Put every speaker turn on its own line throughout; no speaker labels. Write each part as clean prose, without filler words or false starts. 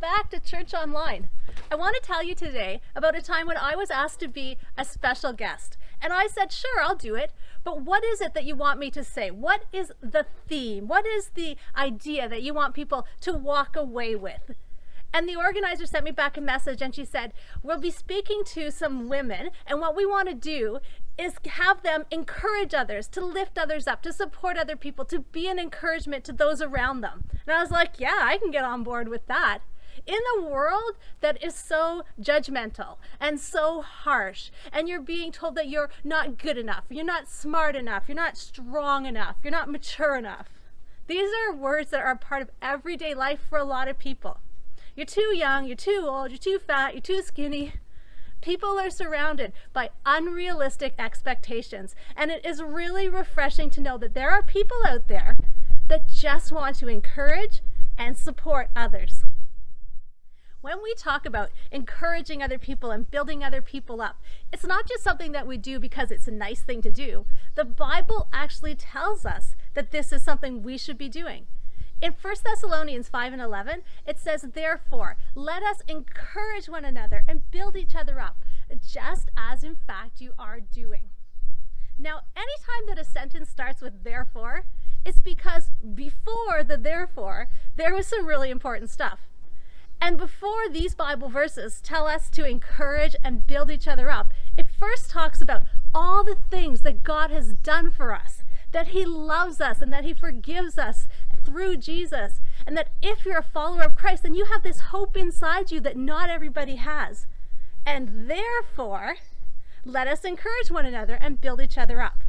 back to Church Online. I want to tell you today about a time when I was asked to be a special guest. And I said, sure, I'll do it. But what is it that you want me to say? What is the theme? What is the idea that you want people to walk away with? And the organizer sent me back a message and she said, we'll be speaking to some women, and what we want to do is have them encourage others, to lift others up, to support other people, to be an encouragement to those around them. And I was like, yeah, I can get on board with that. In a world that is so judgmental and so harsh, and you're being told that you're not good enough, you're not smart enough, you're not strong enough, you're not mature enough. These are words that are part of everyday life for a lot of people. You're too young, you're too old, you're too fat, you're too skinny. People are surrounded by unrealistic expectations, and it is really refreshing to know that there are people out there that just want to encourage and support others. When we talk about encouraging other people and building other people up, it's not just something that we do because it's a nice thing to do. The Bible actually tells us that this is something we should be doing. In 1 Thessalonians 5:11, it says, therefore, let us encourage one another and build each other up, just as in fact you are doing. Now, anytime that a sentence starts with therefore, it's because before the therefore, there was some really important stuff. And before these Bible verses tell us to encourage and build each other up, it first talks about all the things that God has done for us, that He loves us and that He forgives us through Jesus, and that if you're a follower of Christ, then you have this hope inside you that not everybody has. And therefore, let us encourage one another and build each other up.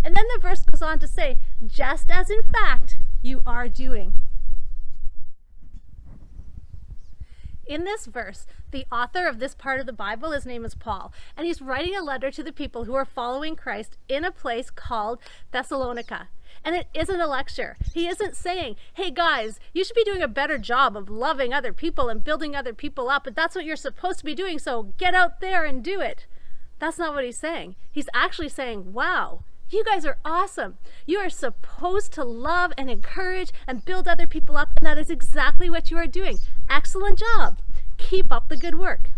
And then the verse goes on to say, just as in fact you are doing. In this verse, the author of this part of the Bible, his name is Paul, and he's writing a letter to the people who are following Christ in a place called Thessalonica. And it isn't a lecture. He isn't saying, hey guys, you should be doing a better job of loving other people and building other people up, and that's what you're supposed to be doing, so get out there and do it. That's not what he's saying. He's actually saying, wow, you guys are awesome. You are supposed to love and encourage and build other people up, and that is exactly what you are doing. Excellent job. Keep up the good work.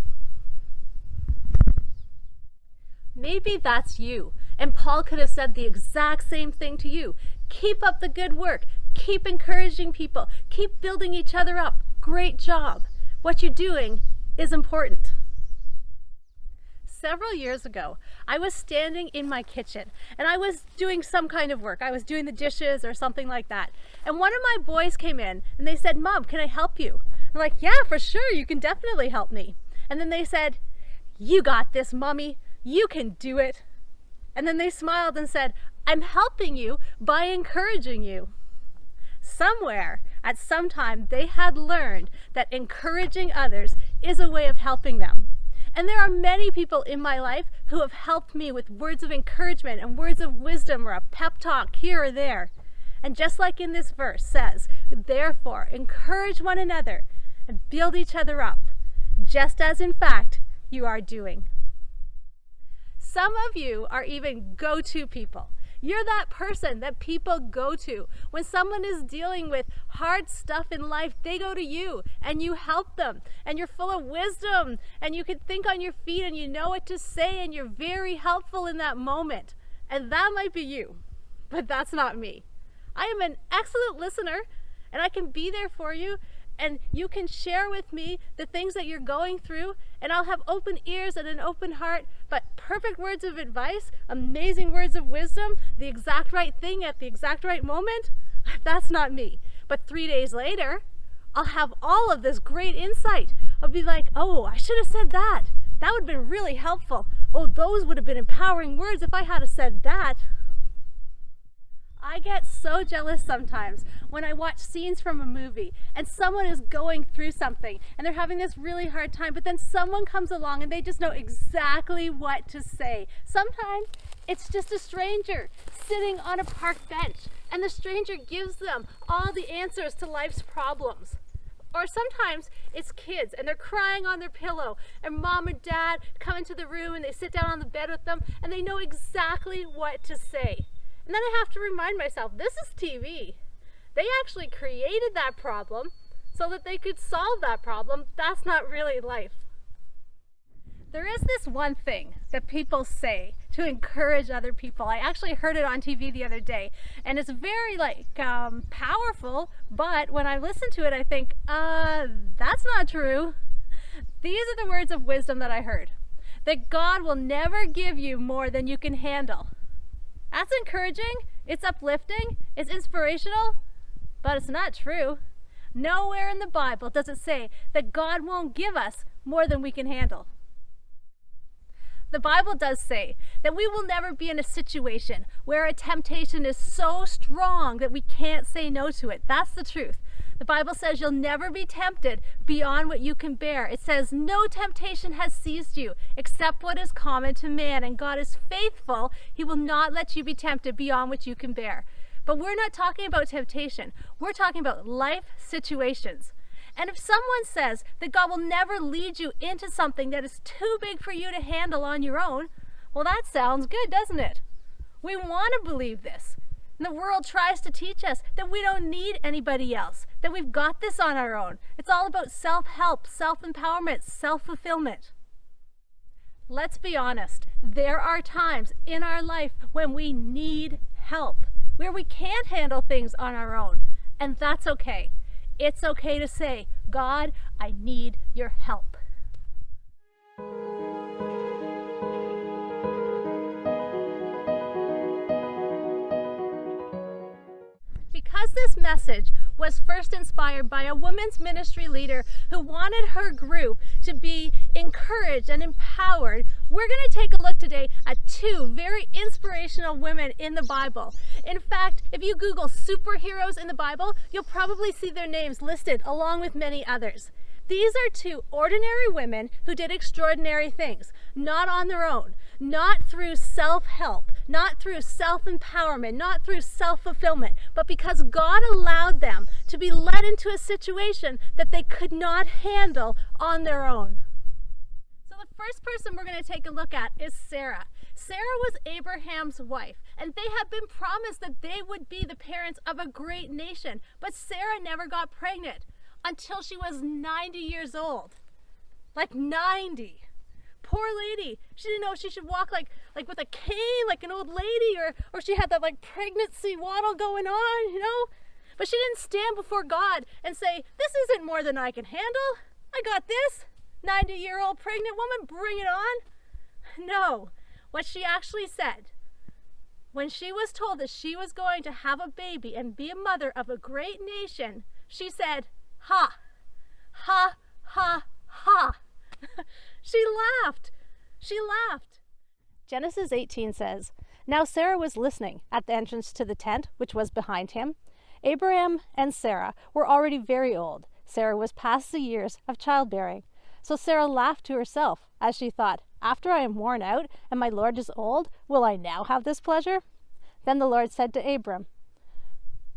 Maybe that's you, and Paul could have said the exact same thing to you. Keep up the good work. Keep encouraging people. Keep building each other up. Great job. What you're doing is important. Several years ago, I was standing in my kitchen and I was doing some kind of work. I was doing the dishes or something like that. And one of my boys came in and they said, Mom, can I help you? I'm like, yeah, for sure. You can definitely help me. And then they said, you got this, Mommy. You can do it. And then they smiled and said, I'm helping you by encouraging you. Somewhere, at some time, they had learned that encouraging others is a way of helping them. And there are many people in my life who have helped me with words of encouragement and words of wisdom or a pep talk here or there. And just like in this verse says, therefore, encourage one another and build each other up, just as in fact you are doing. Some of you are even go-to people. You're that person that people go to. When someone is dealing with hard stuff in life, they go to you and you help them. And you're full of wisdom and you can think on your feet and you know what to say and you're very helpful in that moment. And that might be you, but that's not me. I am an excellent listener and I can be there for you, and you can share with me the things that you're going through, and I'll have open ears and an open heart. But perfect words of advice, amazing words of wisdom, the exact right thing at the exact right moment, that's not me. But 3 days later, I'll have all of this great insight. I'll be like, oh, I should have said that. That would have been really helpful. Oh, those would have been empowering words if I had said that. I get so jealous sometimes when I watch scenes from a movie and someone is going through something and they're having this really hard time, but then someone comes along and they just know exactly what to say. Sometimes it's just a stranger sitting on a park bench and the stranger gives them all the answers to life's problems. Or sometimes it's kids and they're crying on their pillow and mom and dad come into the room and they sit down on the bed with them and they know exactly what to say. And then I have to remind myself, this is TV. They actually created that problem. so that they could solve that problem. That's not really life. There is this one thing that people say to encourage other people. I actually heard it on TV the other day, and it's very powerful, but when I listen to it, I think, that's not true. These are the words of wisdom that I heard. That God will never give you more than you can handle. That's encouraging, it's uplifting, it's inspirational, but it's not true. Nowhere in the Bible does it say that God won't give us more than we can handle. The Bible does say that we will never be in a situation where a temptation is so strong that we can't say no to it. That's the truth. The Bible says you'll never be tempted beyond what you can bear. It says no temptation has seized you except what is common to man, and God is faithful. He will not let you be tempted beyond what you can bear. But we're not talking about temptation. We're talking about life situations. And if someone says that God will never lead you into something that is too big for you to handle on your own, well, that sounds good, doesn't it? We want to believe this. And the world tries to teach us that we don't need anybody else, that we've got this on our own. It's all about self-help, self-empowerment, self-fulfillment. Let's be honest. There are times in our life when we need help, where we can't handle things on our own, and that's okay. It's okay to say, God, I need your help. Because this message was first inspired by a women's ministry leader who wanted her group to be encouraged and empowered, we're going to take a look today at two very inspirational women in the Bible. In fact, if you Google superheroes in the Bible, you'll probably see their names listed along with many others. These are two ordinary women who did extraordinary things, not on their own, not through self-help, not through self-empowerment, not through self-fulfillment, but because God allowed them to be led into a situation that they could not handle on their own. So the first person we're going to take a look at is Sarah. Sarah was Abraham's wife, and they had been promised that they would be the parents of a great nation, but Sarah never got pregnant until she was 90 years old. Like 90. Poor lady. She didn't know if she should walk like with a cane, like an old lady, or she had that like pregnancy waddle going on, you know? But she didn't stand before God and say, this isn't more than I can handle. I got this. 90-year-old pregnant woman, bring it on. No. What she actually said, when she was told that she was going to have a baby and be a mother of a great nation, she said, ha, ha, ha, ha. She laughed. She laughed. Genesis 18 says, Now Sarah was listening at the entrance to the tent, which was behind him. Abraham and Sarah were already very old. Sarah was past the years of childbearing. So Sarah laughed to herself as she thought, after I am worn out and my Lord is old, will I now have this pleasure? Then the Lord said to Abram,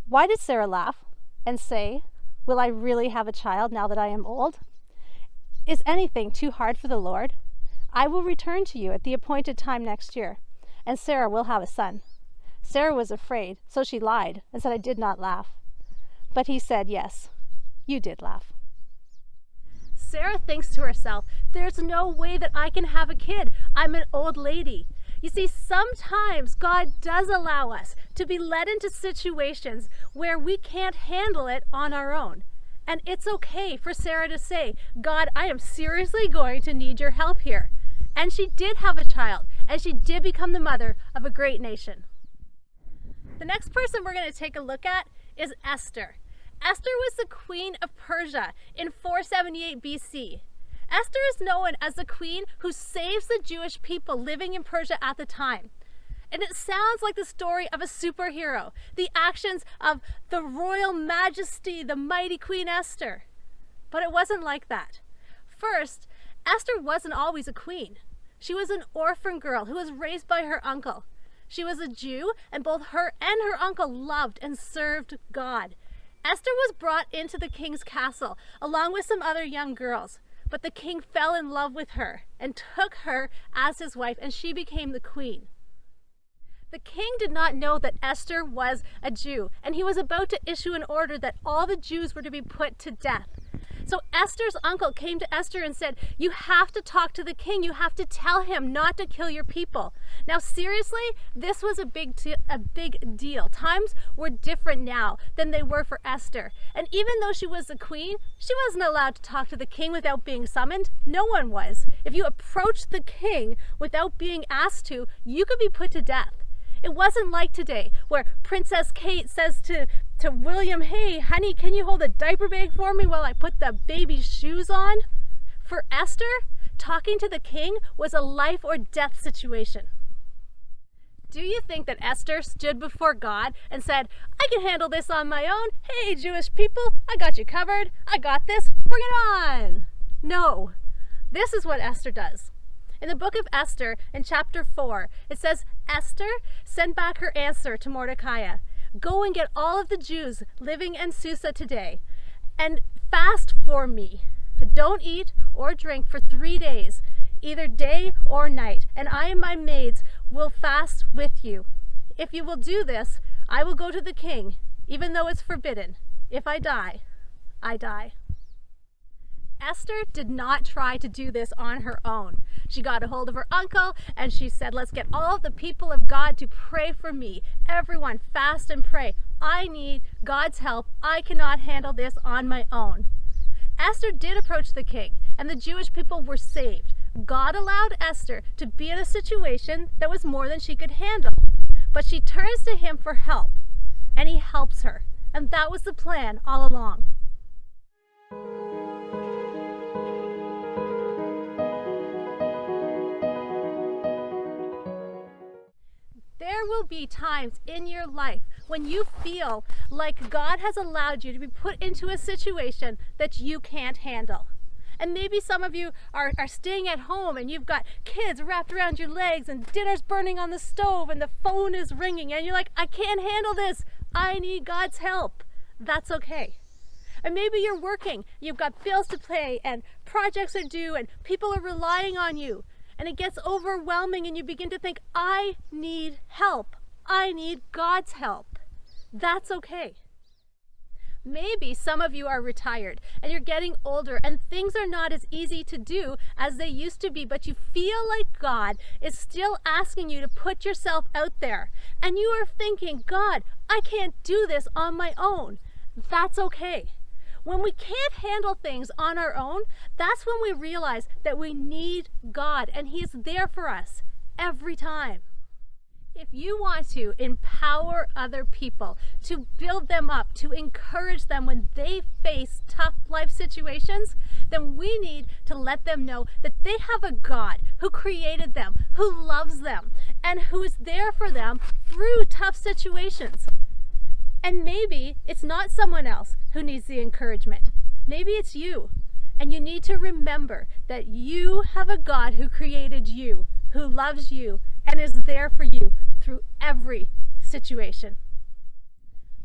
Why did Sarah laugh and say, Will I really have a child now that I am old? Is anything too hard for the Lord? I will return to you at the appointed time next year, and Sarah will have a son. Sarah was afraid, so she lied and said, I did not laugh. But he said, Yes, you did laugh. Sarah thinks to herself, there's no way that I can have a kid. I'm an old lady. You see, sometimes God does allow us to be led into situations where we can't handle it on our own. And it's okay for Sarah to say, God, I am seriously going to need your help here. And she did have a child, and she did become the mother of a great nation. The next person we're going to take a look at is Esther. Esther was the queen of Persia in 478 BC. Esther is known as the queen who saves the Jewish people living in Persia at the time. And it sounds like the story of a superhero, the actions of the royal majesty, the mighty Queen Esther. But it wasn't like that. First, Esther wasn't always a queen. She was an orphan girl who was raised by her uncle. She was a Jew, and both her and her uncle loved and served God. Esther was brought into the king's castle along with some other young girls, but the king fell in love with her and took her as his wife, and she became the queen. The king did not know that Esther was a Jew, and he was about to issue an order that all the Jews were to be put to death. So Esther's uncle came to Esther and said, you have to talk to the king. You have to tell him not to kill your people. Now, seriously, this was a big deal. Times were different now than they were for Esther. And even though she was the queen, she wasn't allowed to talk to the king without being summoned. No one was. If you approached the king without being asked to, you could be put to death. It wasn't like today, where Princess Kate says to William, hey, honey, can you hold a diaper bag for me while I put the baby's shoes on? For Esther, talking to the king was a life or death situation. Do you think that Esther stood before God and said, I can handle this on my own. Hey, Jewish people, I got you covered. I got this. Bring it on. No, this is what Esther does. In the book of Esther, in chapter 4, it says, Esther sent back her answer to Mordecai. Go and get all of the Jews living in Susa today and fast for me. Don't eat or drink for 3 days, either day or night, and I and my maids will fast with you. If you will do this, I will go to the king, even though it's forbidden. If I die, I die. Esther did not try to do this on her own. She got a hold of her uncle and she said, let's get all the people of God to pray for me. Everyone fast and pray. I need God's help. I cannot handle this on my own. Esther did approach the king and the Jewish people were saved. God allowed Esther to be in a situation that was more than she could handle. But she turns to him for help and he helps her. And that was the plan all along. There will be times in your life when you feel like God has allowed you to be put into a situation that you can't handle. And maybe some of you are staying at home and you've got kids wrapped around your legs and dinner's burning on the stove and the phone is ringing and you're like, I can't handle this. I need God's help. That's okay. And maybe you're working, you've got bills to pay and projects are due and people are relying on you. And it gets overwhelming and you begin to think, I need help. I need God's help. That's okay. Maybe some of you are retired and you're getting older and things are not as easy to do as they used to be, but you feel like God is still asking you to put yourself out there. And you are thinking, God, I can't do this on my own. That's okay. When we can't handle things on our own, that's when we realize that we need God and He is there for us every time. If you want to empower other people, to build them up, to encourage them when they face tough life situations, then we need to let them know that they have a God who created them, who loves them, and who is there for them through tough situations. And maybe it's not someone else who needs the encouragement. Maybe it's you. And you need to remember that you have a God who created you, who loves you, and is there for you through every situation.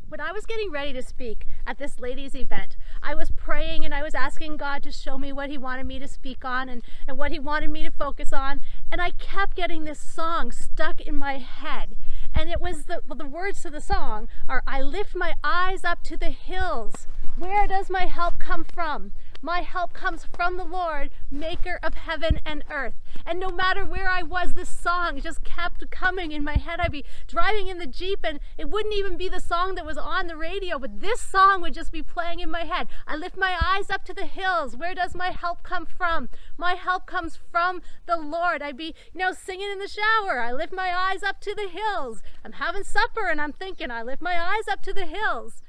When I was getting ready to speak at this ladies' event, I was praying and I was asking God to show me what He wanted me to speak on and what He wanted me to focus on. And I kept getting this song stuck in my head. And it was the words to the song are, I lift my eyes up to the hills. Where does my help come from? My help comes from the Lord, maker of heaven and earth. And no matter where I was, this song just kept coming in my head. I'd be driving in the Jeep and it wouldn't even be the song that was on the radio, but this song would just be playing in my head. I lift my eyes up to the hills. Where does my help come from? My help comes from the Lord. I'd be, singing in the shower. I lift my eyes up to the hills. I'm having supper and I'm thinking, I lift my eyes up to the hills.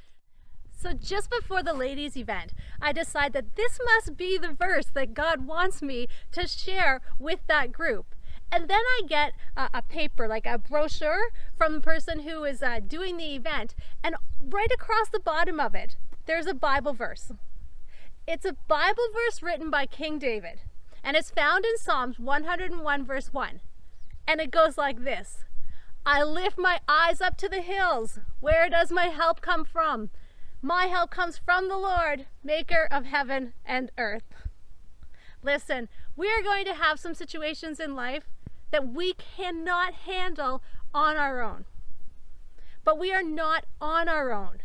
So just before the ladies' event, I decided that this must be the verse that God wants me to share with that group. And then I get a paper, like a brochure from the person who is doing the event. And right across the bottom of it, there's a Bible verse. It's a Bible verse written by King David. And it's found in Psalms 101 verse 1. And it goes like this. I lift my eyes up to the hills. Where does my help come from? My help comes from the Lord, maker of heaven and earth. Listen, we are going to have some situations in life that we cannot handle on our own. But we are not on our own.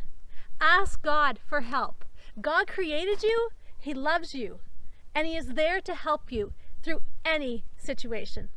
Ask God for help. God created you, He loves you, and He is there to help you through any situation.